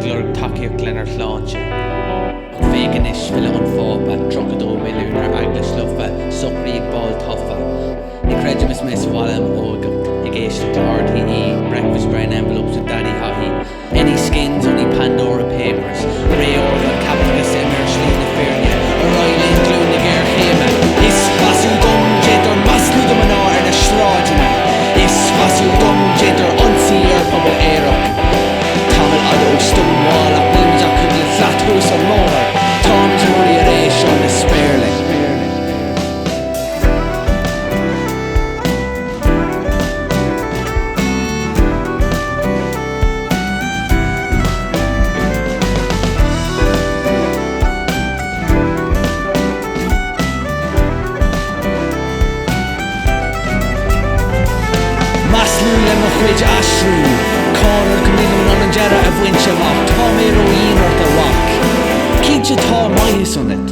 lorg tacaíocht lenár shláinte. Ach féganis filleadh an Phápa, 32 milliún eaglais lofa, Socraithe baill tofa. Ní chreideamar mes bhaile óigeacht, éisteacht RTE, breakfast brown envelopes with daddy Haughey. Any skins, only Pandora papers. Órga, chaipitleachais, shláinte Spéirling. Spéirling, glún na ggéir chéime. Is fasú dom jidar masnú do inár na shláinte. Is fasú dom jidar onsaí pobl éireach. Táimid adó stumháil ach bímid ach cúpla flatús an mháthair. Táimid an rudí ar éis seo na Spéirling. Chuid asrú Cárar go milliún an deara a bhainte amach Tá méar ó inár de rock Cínte tá maithis an it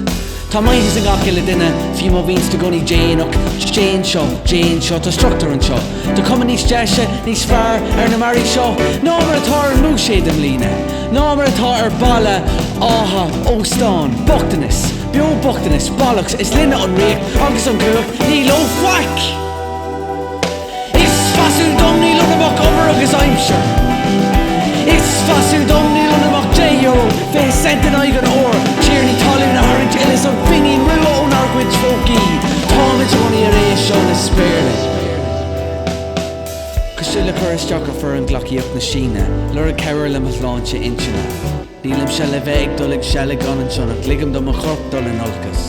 Tá maithis an gach ile duine Fiú má víns do goni Janeach Jane seo Tá struchtúr an seo Tá cuma níos deise níos fearr ar na marí seo Ná mar atá ar nú séad am líne Ná mar atá ar bhaile átha óstáin Bochtanas Bio bochtanas Bollocks is linne an réach agus an gluach ní lo faic Fasú dom ní lunamach over agus aimsir Is fasú dom ní lunamach €10 Fé cent an aigen ór Tír ní talú na haint ilis an fingin rua ón argwyd fógi Táimid runni ar éis seo na Spéirling Cosúla chur isteach ar fur an glaciíocht na Síne Lorg ceirir le shláinte intina Nílim se le bheith dulig se le gan an sionach Ligam do mo chorp dul an olcas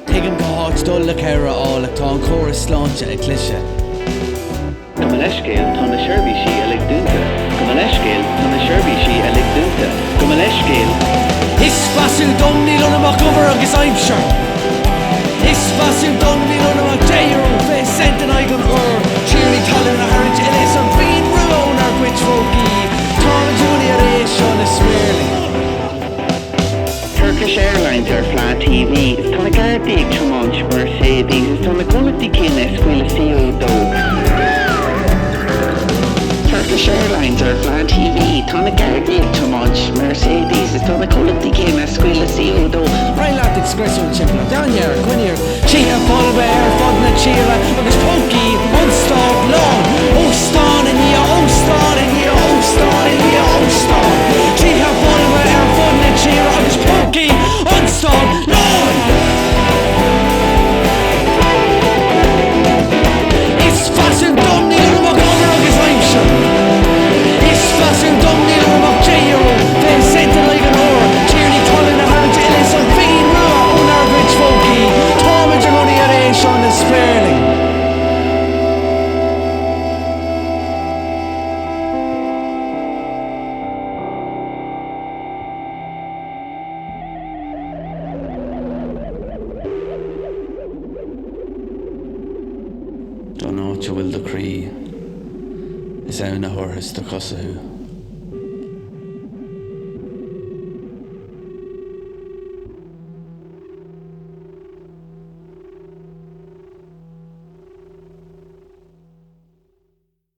Tuigim go háit dul le ceirir ála tá an chóras shláinte a clise Come an escéil tá na seirbhí sí ag dúnta. Come an escéil tá na seirbhí sí ag dúnta. Come an escéil. Is fasú dom ní lunamach over agus aimsir Is fasú dom ní lunamach €10 Fé cent an aigen ór Tír ní talú na haint ilis an fingin rua ón argwyd fógi Táimid runni ar éis seo na Spéirling Turkish Airlines ar Flat TV. Tá na garbíag trámáint Mercedes. Tá na quality cine scuil filleadh. Turkish Airlines ar Flat TV. Tá na garbíag trámáint Mercedes. Tá na quality cine scuil filleadh. Baill express an chimpla Daniar, Gwynir Tíha Phápa ar fod na tíra agus póki Unstad lán Óstán in hí Óstán in hí Óstán in hí Óstán Tíha Phápa ar fod na tíra agus póki Unstad lán Is fasú dom ní lunamach over agus aimsir Is fasú dom ní lunamach €10 Fé cent an aigen ór Tír ní talú na haint ilis an fingin rua ón argwyd fógi Táimid an runni ar éis seo na Spéirling Don áit a bhfuil do crí Is ann na thuirthas do cosathú